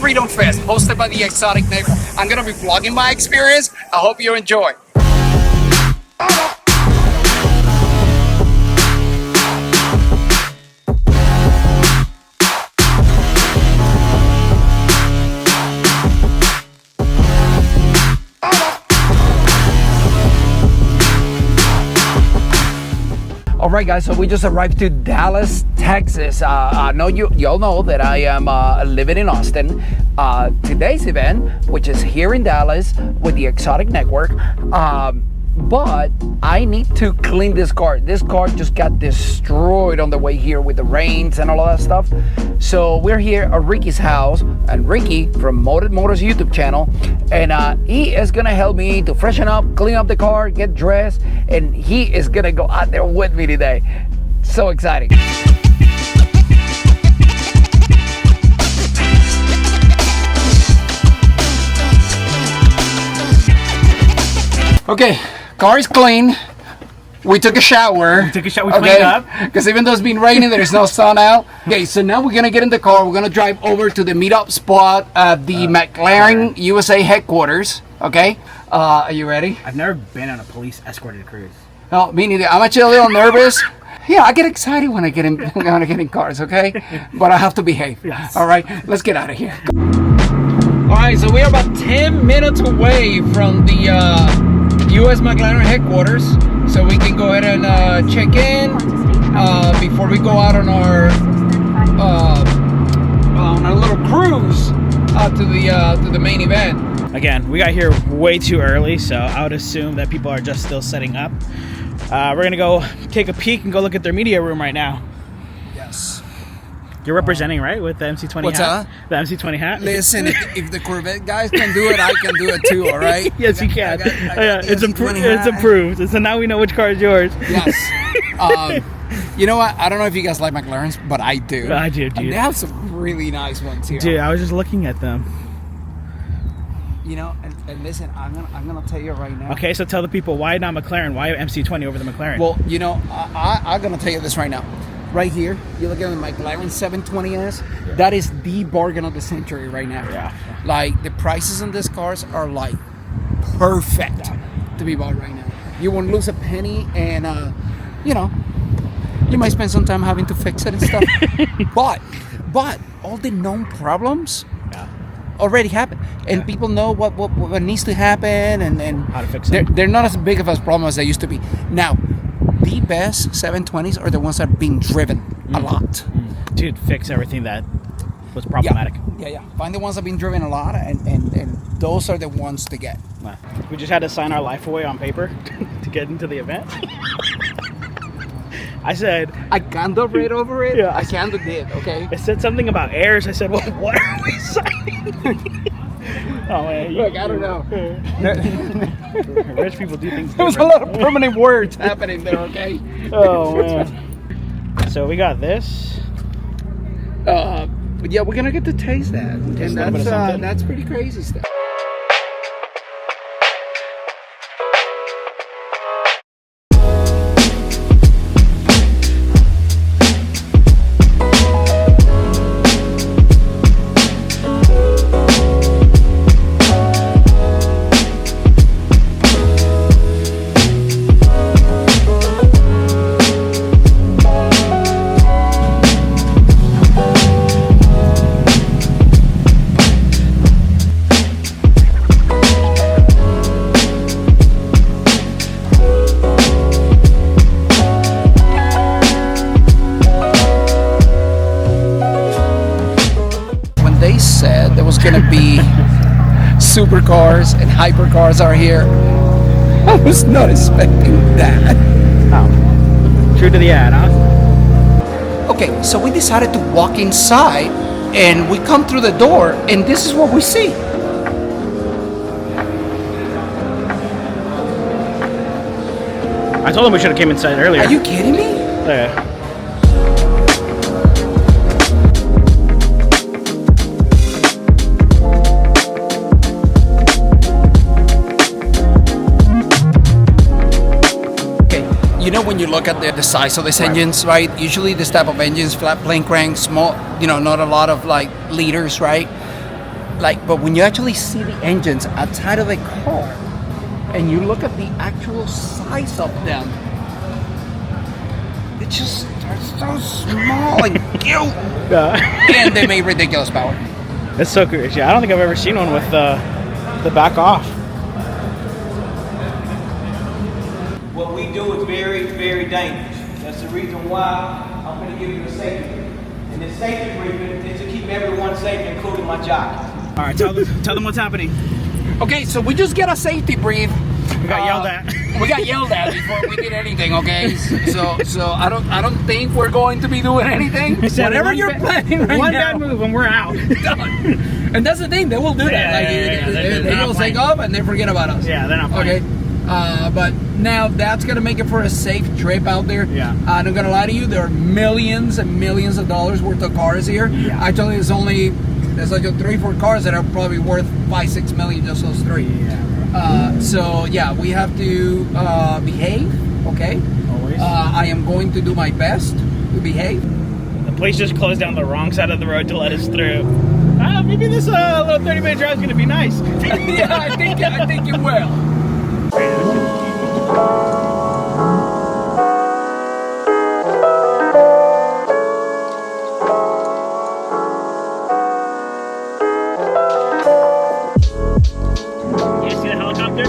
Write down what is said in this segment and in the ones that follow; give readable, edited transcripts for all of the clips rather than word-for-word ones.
Freedom Fest hosted by the Exotic Network. I'm going to be vlogging my experience. I hope you enjoy. All right, guys, so we just arrived to Dallas, Texas. I know you all know that I am living in Austin. Today's event, which is here in Dallas with the Exotic Network, but I need to clean this car. This car just got destroyed on the way here with the rains and all of that stuff. So we're here at Ricky's house, and Ricky from Modded Motors YouTube channel, and he is gonna help me to freshen up, clean up the car, get dressed, and he is gonna go out there with me today. So exciting. Okay, car is clean. We took a shower. We cleaned up. Because even though it's been raining, there's no sun out. Okay, so now we're gonna get in the car. We're gonna drive over to the meetup spot at the McLaren USA headquarters. Okay, are you ready? I've never been on a police escorted cruise. No, me neither. I'm actually a little nervous. Yeah, I get excited when I get in cars. Okay, but I have to behave. Yes. All right, let's get out of here. All right, so we're about 10 minutes away from the US McLaren headquarters, so we can go ahead and check in before we go out on our little cruise to the main event. Again, we got here way too early, so I would assume that people are just still setting up. We're gonna go take a peek and go look at their media room right now. Yes. You're representing, right, with the MC20 What's hat? that? The MC20 hat? Listen, if the Corvette guys can do it, I can do it too, all right? Yes, you can. It's improved. So now we know which car is yours. Yes. You know what? I don't know if you guys like McLarens, but I do. I do, dude. And they have some really nice ones here. Dude, I was just looking at them. You know, and listen, I'm gonna tell you right now. Okay, so tell the people, why not McLaren? Why MC20 over the McLaren? Well, you know, I'm gonna tell you this right now. Right here, you look at the McLaren 720S. Yeah. That is the bargain of the century right now. Yeah. Like, the prices on these cars are like perfect to be bought right now. You won't lose a penny, and you know, you might spend some time having to fix it and stuff. but all the known problems already happened, and people know what needs to happen, and how to fix it. They're not as big of a problem as they used to be now. The best 720s are the ones that are being driven a lot. To fix everything that was problematic. Yeah. Find the ones that have been driven a lot, and those are the ones to get. We just had to sign our life away on paper to get into the event. I said... I kind of read over it. Yeah, I kind of did, okay? It said something about heirs. I said, well, what are we signing? Oh, man. Look, I don't know. Rich people do things different. There was a lot of permanent words happening there, okay? Oh, man. So we got this. But yeah, we're gonna get to taste that, and that's pretty crazy stuff. Said there was gonna be supercars and hypercars are here. I was not expecting that. Oh. True to the ad, huh? Okay, so we decided to walk inside, and we come through the door, and this is what we see. I told them we should have came inside earlier. Are you kidding me? Yeah. You know, when you look at the size of these engines, right? Usually this type of engines, flat plane crank, small, you know, not a lot of like liters, right? but when you actually see the engines outside of the car, and you look at the actual size of them, they just are so small and cute. And they make ridiculous power. That's so crazy. I don't think I've ever seen one with the back off. What we do is very, very dangerous. That's the reason why I'm going to give you a safety briefing. And the safety briefing is to keep everyone safe, including my jockey. All right, tell them what's happening. Okay, so we just get a safety brief. We got yelled at. We got yelled at before we did anything. Okay, so I don't think we're going to be doing anything. Whatever you're planning right now. One bad move and we're out. Done. And that's the thing, they will do that. They will take off and they forget about us. Yeah, they're not playing. Okay, but now that's gonna make it for a safe trip out there. Yeah. I'm not gonna lie to you, there are millions and millions of dollars worth of cars here. Yeah. Actually, there's like 3-4 cars that are probably worth 5-6 million, just those 3. Yeah. So yeah, we have to behave. Okay. Always. I am going to do my best to behave. The police just closed down the wrong side of the road to let us through. Maybe this little 30-minute drive is going to be nice. Yeah, I think it will. You see the helicopter?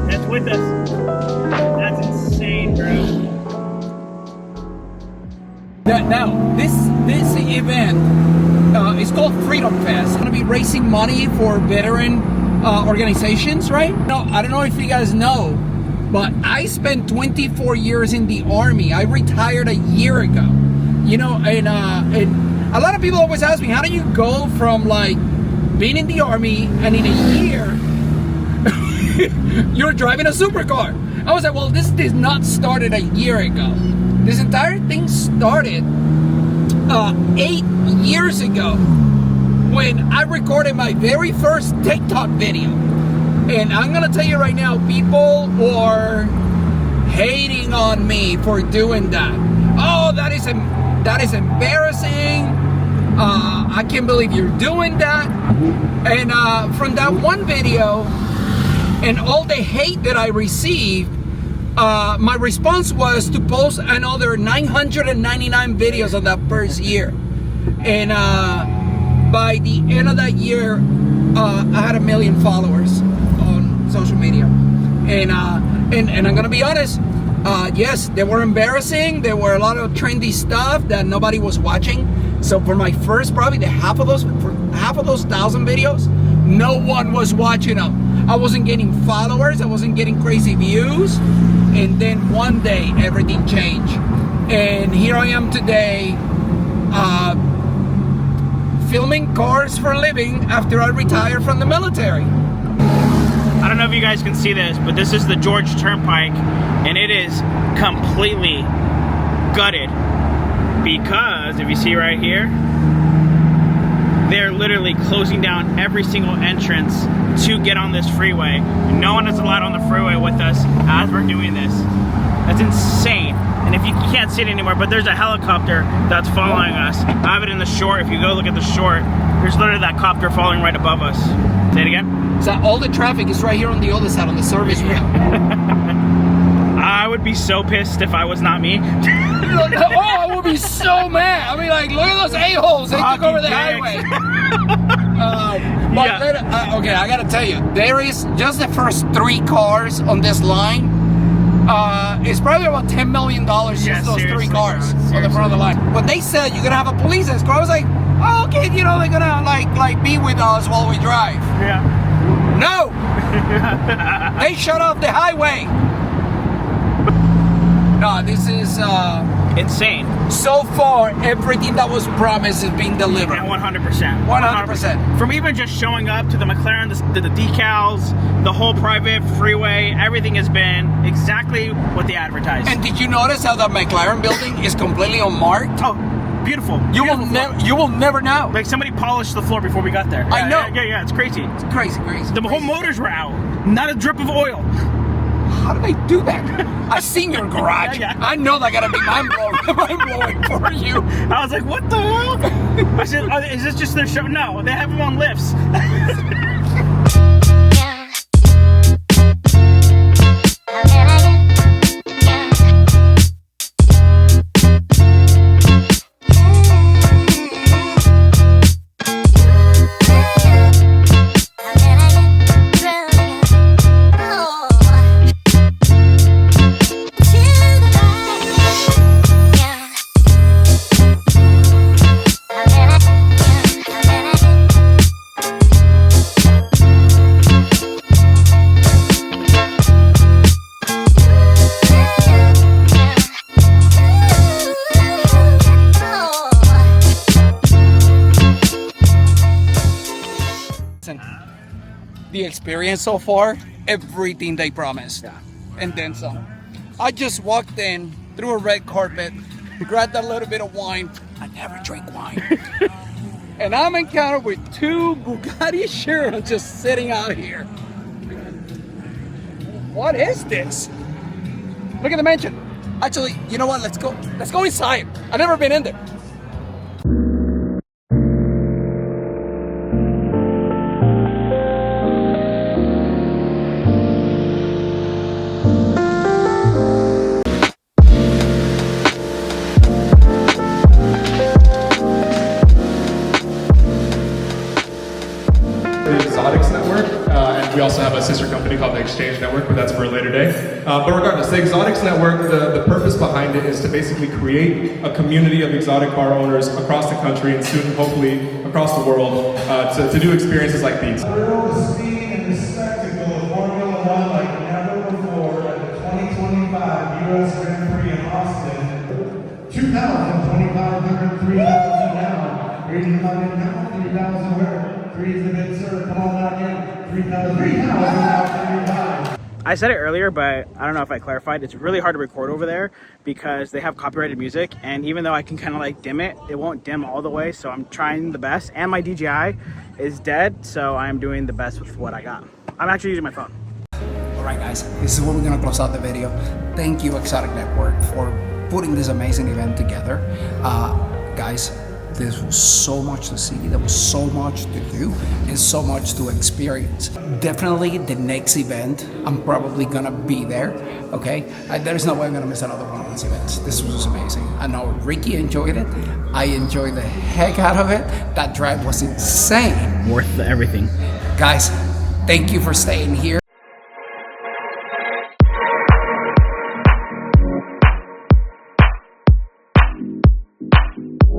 That's with us. That's insane, bro. Now, this event is called Freedom Fest. It's going to be raising money for veteran organizations, right? No, I don't know if you guys know, but I spent 24 years in the Army. I retired a year ago. You know, and a lot of people always ask me, how do you go from like being in the Army and in a year you're driving a supercar? I was like, well, this did not started a year ago. This entire thing started 8 years ago when I recorded my very first TikTok video. And I'm gonna tell you right now, people were hating on me for doing that. Oh, that is embarrassing. I can't believe you're doing that. And from that one video and all the hate that I received, my response was to post another 999 videos on that first year. And by the end of that year, I had 1 million followers on social media. And I'm gonna be honest, yes, they were embarrassing. There were a lot of trendy stuff that nobody was watching. So for my first, probably half of those 1,000 videos, no one was watching them. I wasn't getting followers, I wasn't getting crazy views. And then one day, everything changed. And here I am today, filming cars for a living after I retired from the military. I don't know if you guys can see this, but this is the George Turnpike, and it is completely gutted. Because, if you see right here, they're literally closing down every single entrance to get on this freeway. No one is allowed on the freeway with us as we're doing this. That's insane. And if you can't see it anymore, but there's a helicopter that's following us. I have it in the short. If you go look at the short, there's literally that copter following right above us. Say it again. So all the traffic is right here on the other side, on the service road. I would be so pissed if I was not me. Oh, I would be so mad. I mean, like, look at those a-holes. They took over the highway. Okay, I gotta tell you, there is just the first 3 cars on this line. It's probably about $10 million just those 3 cars on the front of the line. When they said you're gonna have a police escort, I was like, oh, okay, you know, they're gonna like be with us while we drive. Yeah. No! They shut off the highway. No, this is insane. So far, everything that was promised is being delivered. Yeah, 100%. 100%. From even just showing up to the McLaren, the decals, the whole private freeway, everything has been exactly what they advertised. And did you notice how the McLaren building is completely unmarked? Oh, beautiful. You will never know. Like somebody polished the floor before we got there. I know. Yeah, it's crazy. It's crazy. The whole motors were out. Not a drip of oil. how do they do that? I seen your garage. Yeah. I know that gotta be mind-blowing for you. I was like, what the hell? I said, oh, is this just their show? No, they have them on lifts. The experience so far, everything they promised, and then some. I just walked in through a red carpet, grabbed a little bit of wine. I never drink wine. And I'm encountered with 2 Bugatti Chiron just sitting out here. What is this? Look at the mansion. Actually, you know what? Let's go inside. I've never been in there. Exotics Network, and we also have a sister company called the Exchange Network, but that's for a later day. But regardless, the Exotics Network, the purpose behind it is to basically create a community of exotic car owners across the country and soon, hopefully, across the world to do experiences like these. Thrill, the speed, and the spectacle of Formula One like never before at the 2025 U.S. Grand Prix in Austin. 2,000, 2,500, 3,000 now. Reading about it now, 3,000 where? 3 is the bid, sir. Come on out again. 3,000 now. I said it earlier, but I don't know if I clarified. It's really hard to record over there because they have copyrighted music, and even though I can kind of like dim it, it won't dim all the way, so I'm trying the best. And my DJI is dead, so I'm doing the best with what I got. I'm actually using my phone. Alright guys, this is where we're gonna close out the video. Thank you Exotic Network for putting this amazing event together. Guys, there was so much to see, there was so much to do, and so much to experience. Definitely the next event, I'm probably gonna be there, okay? There's no way I'm gonna miss another one of these events. This was amazing. I know Ricky enjoyed it. I enjoyed the heck out of it. That drive was insane. Worth everything. Guys, thank you for staying here.